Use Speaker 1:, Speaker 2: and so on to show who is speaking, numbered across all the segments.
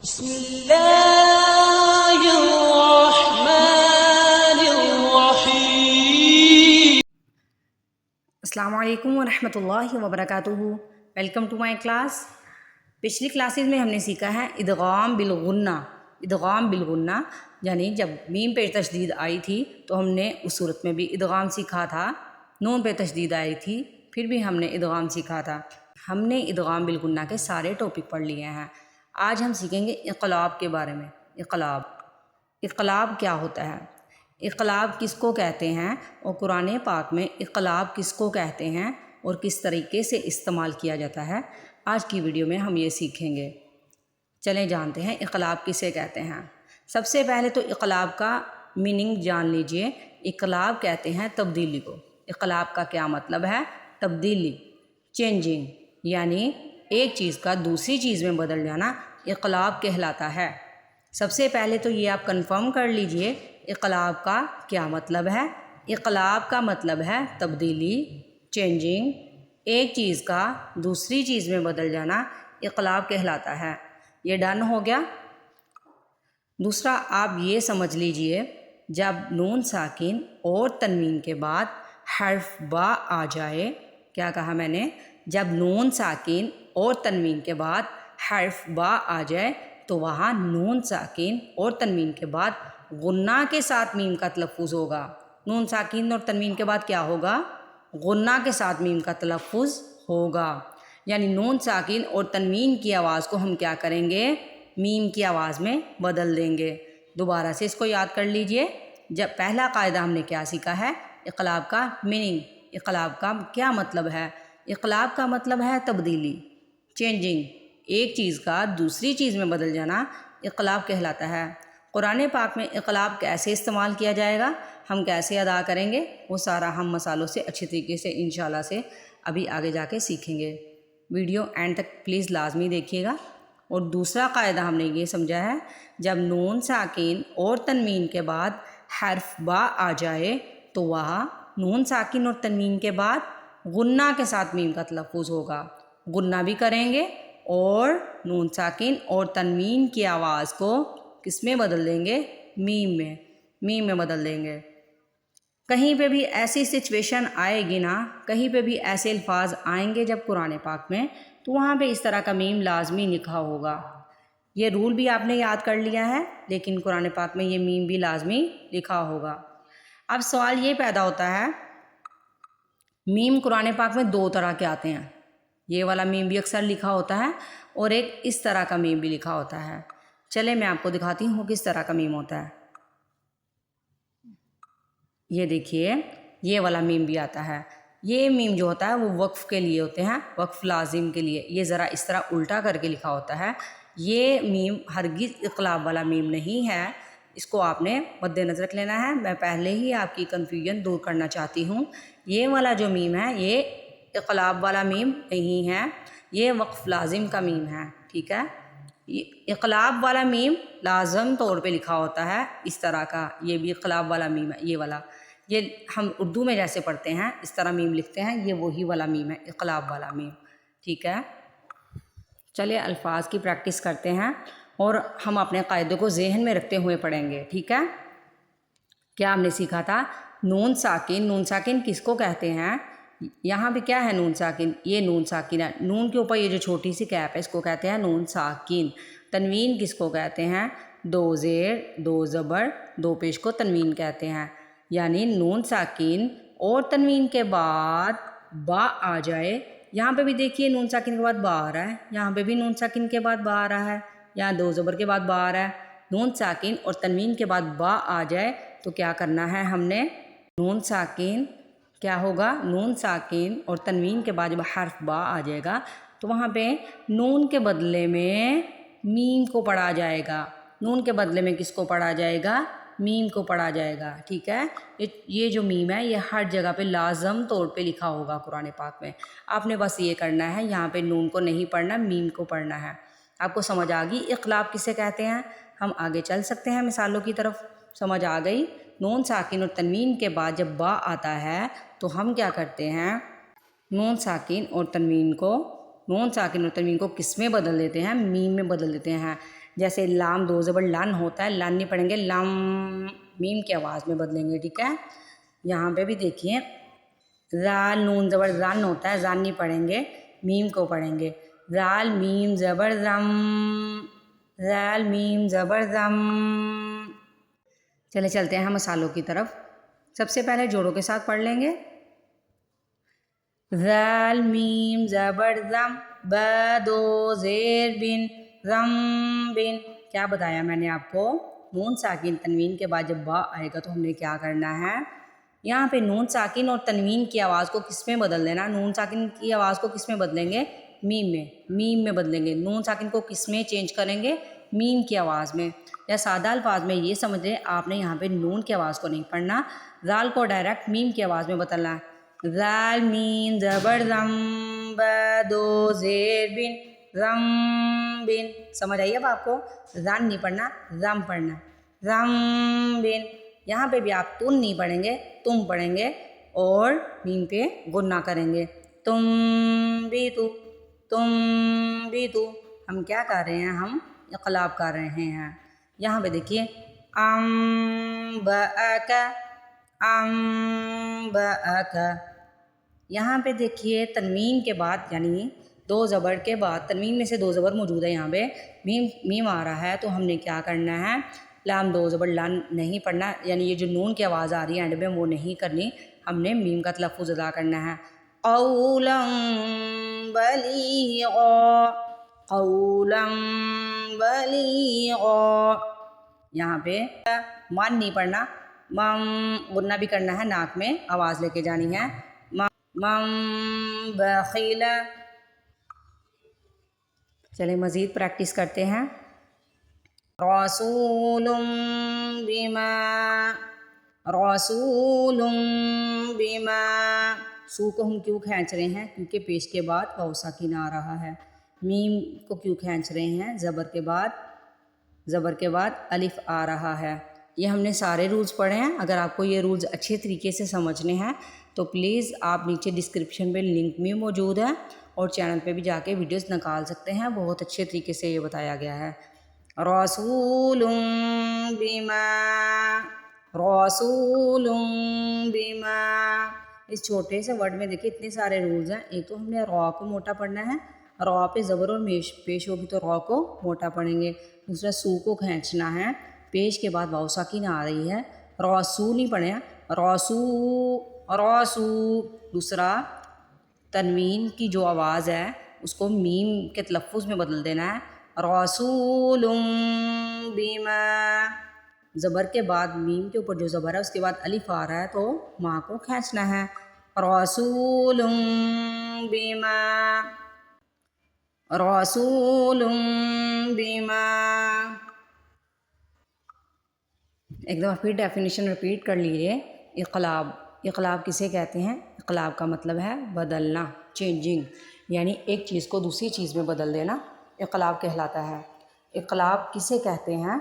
Speaker 1: بسم اللہ الرحمن الرحیم۔
Speaker 2: السلام علیکم ورحمۃ اللہ وبرکاتہ۔ Welcome to my class. پچھلی کلاسز میں ہم نے سیکھا ہے ادغام بالغنہ۔ ادغام بالغنہ یعنی جب میم پہ تشدید آئی تھی تو ہم نے اس صورت میں بھی ادغام سیکھا تھا، نون پہ تشدید آئی تھی پھر بھی ہم نے ادغام سیکھا تھا۔ ہم نے ادغام بالغنہ کے سارے ٹاپک پڑھ لیے ہیں۔ آج ہم سیکھیں گے اقلاب کے بارے میں۔ اقلاب کیا ہوتا ہے، اقلاب کس کو کہتے ہیں، اور قرآن پاک میں اقلاب کس کو کہتے ہیں اور کس طریقے سے استعمال کیا جاتا ہے، آج کی ویڈیو میں ہم یہ سیکھیں گے۔ چلیں جانتے ہیں اقلاب کسے کہتے ہیں۔ سب سے پہلے تو اقلاب کا میننگ جان لیجئے۔ اقلاب کہتے ہیں تبدیلی کو۔ اقلاب کا کیا مطلب ہے؟ تبدیلی، چینجنگ، یعنی ایک چیز کا دوسری چیز میں بدل جانا اقلاب کہلاتا ہے۔ سب سے پہلے تو یہ آپ کنفرم کر لیجئے اقلاب کا کیا مطلب ہے۔ اقلاب کا مطلب ہے تبدیلی، چینجنگ، ایک چیز کا دوسری چیز میں بدل جانا اقلاب کہلاتا ہے۔ یہ ڈن ہو گیا۔ دوسرا آپ یہ سمجھ لیجئے جب نون ساکن اور تنوین کے بعد حرف با آ جائے، کیا کہا میں نے؟ جب نون ساکن اور تنوین کے بعد حرف با آ جائے تو وہاں نون ساکن اور تنوین کے بعد غنہ کے ساتھ میم کا تلفظ ہوگا۔ نون ساکن اور تنوین کے بعد کیا ہوگا؟ غنہ کے ساتھ میم کا تلفظ ہوگا۔ یعنی نون ساکن اور تنوین کی آواز کو ہم کیا کریں گے؟ میم کی آواز میں بدل دیں گے۔ دوبارہ سے اس کو یاد کر لیجئے۔ جب پہلا قاعدہ ہم نے کیا سیکھا ہے؟ اقلاب کا میننگ۔ اقلاب کا کیا مطلب ہے؟ اقلاب کا مطلب ہے تبدیلی، چینجنگ، ایک چیز کا دوسری چیز میں بدل جانا اقلاب کہلاتا ہے۔ قرآن پاک میں اقلاب کیسے استعمال کیا جائے گا، ہم کیسے ادا کریں گے، وہ سارا ہم مسالوں سے اچھی طریقے سے انشاءاللہ سے ابھی آگے جا کے سیکھیں گے۔ ویڈیو اینڈ تک پلیز لازمی دیکھیے گا۔ اور دوسرا قاعدہ ہم نے یہ سمجھا ہے جب نون ساکن اور تنوین کے بعد حرف با آ جائے تو وہاں نون ساکن اور تنوین کے بعد غنہ کے ساتھ میم کا تلفظ ہوگا۔ غنہ بھی کریں گے اور نون ساکن اور تنوین کی آواز کو کس میں بدل دیں گے؟ میم میں بدل دیں گے۔ کہیں پہ بھی ایسی سچویشن آئے گی نا، کہیں پہ بھی ایسے الفاظ آئیں گے جب قرآن پاک میں، تو وہاں پہ اس طرح کا میم لازمی لکھا ہوگا۔ یہ رول بھی آپ نے یاد کر لیا ہے، لیکن قرآن پاک میں یہ میم بھی لازمی لکھا ہوگا۔ اب سوال یہ پیدا ہوتا ہے، میم قرآن پاک میں دو طرح کے آتے ہیں۔ یہ والا میم بھی اکثر لکھا ہوتا ہے اور ایک اس طرح کا میم بھی لکھا ہوتا ہے۔ چلے میں آپ کو دکھاتی ہوں کس طرح کا میم ہوتا ہے۔ یہ دیکھیے، یہ والا میم بھی آتا ہے۔ یہ میم جو ہوتا ہے وہ وقف کے لیے ہوتے ہیں، وقف لازم کے لیے۔ یہ ذرا اس طرح الٹا کر کے لکھا ہوتا ہے۔ یہ میم ہرگز اقلاب والا میم نہیں ہے، اس کو آپ نے مد نظر رکھ لینا ہے۔ میں پہلے ہی آپ کی کنفیوژن دور کرنا چاہتی ہوں۔ یہ والا جو میم ہے یہ اقلاب والا میم نہیں ہے، یہ وقف لازم کا میم ہے، ٹھیک ہے۔ اقلاب والا میم لازم طور پہ لکھا ہوتا ہے اس طرح کا، یہ بھی اقلاب والا میم ہے۔ یہ والا، یہ ہم اردو میں جیسے پڑھتے ہیں اس طرح میم لکھتے ہیں، یہ وہی والا میم ہے، اقلاب والا میم، ٹھیک ہے۔ چلیے الفاظ کی پریکٹس کرتے ہیں اور ہم اپنے قاعدے کو ذہن میں رکھتے ہوئے پڑھیں گے، ٹھیک ہے۔ کیا ہم نے سیکھا تھا؟ نون ساکن، نون ساکن کس کو کہتے ہیں؟ یہاں پہ کیا ہے نون ساکن؟ یہ نون ساکن ہے۔ نون کے اوپر یہ جو چھوٹی سی کیپ ہے اس کو کہتے ہیں نون ساکن۔ تنوین کس کو کہتے ہیں؟ دو زیر، دو زبر، دو پیش کو تنوین کہتے ہیں۔ یعنی نون ساکن اور تنوین کے بعد با آ جائے، یہاں پہ بھی دیکھیے نون ساکن کے بعد با آ رہا ہے، یہاں پہ بھی نون ساکن کے بعد با آ رہا ہے، یہاں دو زبر کے بعد با آ رہا ہے۔ نون ساکن اور تنوین کے بعد با آ جائے تو کیا کرنا ہے ہم نے؟ نون ساکن کیا ہوگا؟ نون ساکن اور تنوین کے بعد جب حرف با آ جائے گا تو وہاں پہ نون کے بدلے میں میم کو پڑھا جائے گا۔ نون کے بدلے میں کس کو پڑھا جائے گا؟ میم کو پڑھا جائے گا، ٹھیک ہے۔ یہ جو میم ہے یہ ہر جگہ پہ لازم طور پہ لکھا ہوگا قرآن پاک میں۔ آپ نے بس یہ کرنا ہے، یہاں پہ نون کو نہیں پڑھنا، میم کو پڑھنا ہے۔ آپ کو سمجھ آ گئی اقلاب کسے کہتے ہیں؟ ہم آگے چل سکتے ہیں مثالوں کی طرف۔ سمجھ آ گئی؟ نون ساکن اور تنوین کے بعد جب با آتا ہے تو ہم کیا کرتے ہیں؟ نون ساکن اور تنوین کو کس میں بدل دیتے ہیں؟ میم میں بدل دیتے ہیں۔ جیسے لام دو زبر لن ہوتا ہے، لن نہیں پڑھیں گے، لم میم کی آواز میں بدلیں گے، ٹھیک ہے۔ یہاں پہ بھی دیکھیے رال نون زبر رن ہوتا ہے، رن نہیں پڑھیں گے، میم کو پڑھیں گے، رال میم زبر رم، رال میم زبر رم۔ چلے چلتے ہیں ہم مسالوں کی طرف۔ سب سے پہلے جوڑوں کے ساتھ پڑھ لیں گے، رال میم زبر رم، ب دو زیر بن، رم بن۔ کیا بتایا میں نے آپ کو، نون ساکن تنوین کے بعد جب با آئے گا تو ہم نے کیا کرنا ہے، یہاں پہ نون ساکن اور تنوین کی آواز کو کس میں بدل دینا، نون ساکن کی آواز کو کس میں بدلیں گے، میم میں بدلیں گے، نون ساکن کو کس میں چینج کریں گے، میم کی آواز میں۔ یا سادہ الفاظ میں یہ سمجھ لیں، آپ نے یہاں پہ نون کی آواز کو نہیں پڑھنا، رال کو ڈائریکٹ میم کی آواز میں بدلنا ہے، رال میم زبر رم، ب دو زیر بن، رم بن۔ سمجھ آئیے اب آپ کو، رن نہیں پڑھنا، رم پڑھنا، رم بن۔ یہاں پہ بھی آپ تن نہیں پڑھیں گے، تم پڑھیں گے اور میم پہ غنہ کریں گے، تم بھی تو، تم بھی تو۔ ہم کیا کر رہے ہیں، ہم اقلاب کر رہے ہیں۔ یہاں پہ دیکھیے انبأک، انبأک۔ یہاں پہ دیکھیے تنوین کے بعد یعنی دو زبر کے بعد، تنوین میں سے دو زبر موجود ہے، یہاں پہ میم آ رہا ہے، تو ہم نے کیا کرنا ہے، لام دو زبر لن نہیں پڑھنا، یعنی یہ جو نون کی آواز آ رہی ہے اینڈ میں وہ نہیں کرنی، ہم نے میم کا تلفظ ادا کرنا ہے، قولا بلیغا، قولا بلیغا۔ یہاں پہ من نہیں پڑھنا، مم غنہ بھی کرنا ہے، ناک میں آواز لے کے جانی ہے، مم بخیل۔ چلیں مزید پریکٹس کرتے ہیں، رسول بما، رسول بما۔ سو کو ہم کیوں کھینچ رہے ہیں، کیونکہ پیش کے بعد واو ساکن آ رہا ہے۔ میم کو کیوں کھینچ رہے ہیں، زبر کے بعد الف آ رہا ہے۔ یہ ہم نے سارے رولز پڑھے ہیں۔ اگر آپ کو یہ رولز اچھے طریقے سے سمجھنے ہیں تو پلیز آپ نیچے ڈسکرپشن میں لنک میں موجود ہے، اور چینل پہ بھی جا کے ویڈیوز نکال سکتے ہیں، بہت اچھے طریقے سے یہ بتایا گیا ہے۔ رسول بما، رسول بما۔ اس چھوٹے سے ورڈ میں دیکھیں اتنے سارے رولز ہیں۔ ایک تو ہم نے را کو موٹا پڑھنا ہے، را پہ زبر اور پیش ہوگی تو را کو موٹا پڑھیں گے۔ دوسرا سو کو کھینچنا ہے، پیش کے بعد واو ساکن آ رہی ہے، رسو نہیں پڑھیں، رسو، رسو۔ دوسرا تنوین کی جو آواز ہے اس کو میم کے تلفظ میں بدل دینا ہے، رسول بما۔ زبر کے بعد میم کے اوپر جو زبر ہے اس کے بعد الف آ رہا ہے تو ماں کو کھینچنا ہے، رسول بما، رسول بما۔ ایک دفعہ پھر ڈیفینیشن رپیٹ کر لیجیے۔ اقلاب، اقلاب کسے کہتے ہیں، اقلاب کا مطلب ہے بدلنا، چینجنگ، یعنی ایک چیز کو دوسری چیز میں بدل دینا اقلاب کہلاتا ہے۔ اقلاب کسے کہتے ہیں،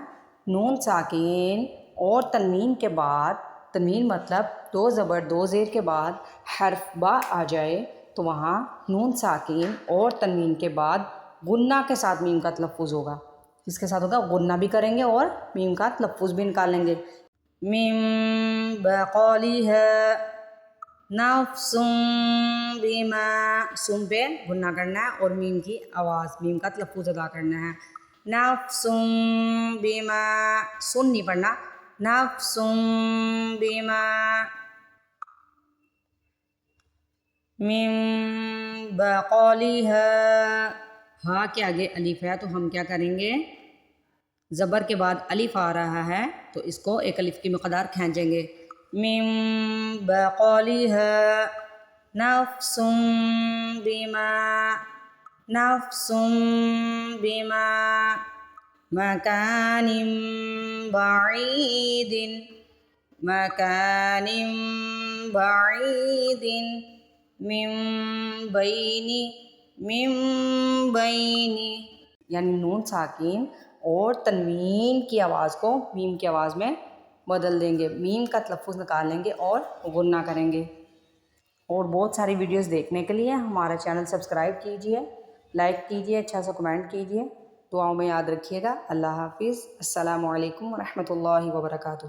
Speaker 2: نون ساکن اور تنوین کے بعد، تنوین مطلب دو زبر دو زیر کے بعد حرف با آ جائے تو وہاں نون ساکن اور تنوین کے بعد غنہ کے ساتھ میم کا تلفظ ہوگا۔ اس کے ساتھ ہوگا، غنہ بھی کریں گے اور میم کا تلفظ بھی نکالیں گے، من بقولها نفس بما۔ سن پہ غنہ کرنا ہے اور میم کی آواز، میم کا تلفظ ادا کرنا ہے، نفس بما۔ سن نہیں پڑھنا، نفس بما، من بقولها۔ ہاں کے آگے الف ہے تو ہم کیا کریں گے، زبر کے بعد الف آ رہا ہے تو اس کو ایک الف کی مقدار کھینچیں گے، من بقولها نفس بما، نفس بما، مکان بعید، مکان بعید، من بین، من بین۔ یعنی نون ساکن اور تنوین کی آواز کو میم کی آواز میں بدل دیں گے، میم کا تلفظ نکال لیں گے اور غنہ کریں گے۔ اور بہت ساری ویڈیوز دیکھنے کے لیے ہمارا چینل سبسکرائب کیجیے، لائک کیجیے، اچھا سا کمنٹ کیجیے۔ دعاؤں میں یاد رکھیے گا۔ اللہ حافظ۔ السلام علیکم ورحمۃ اللہ وبرکاتہ۔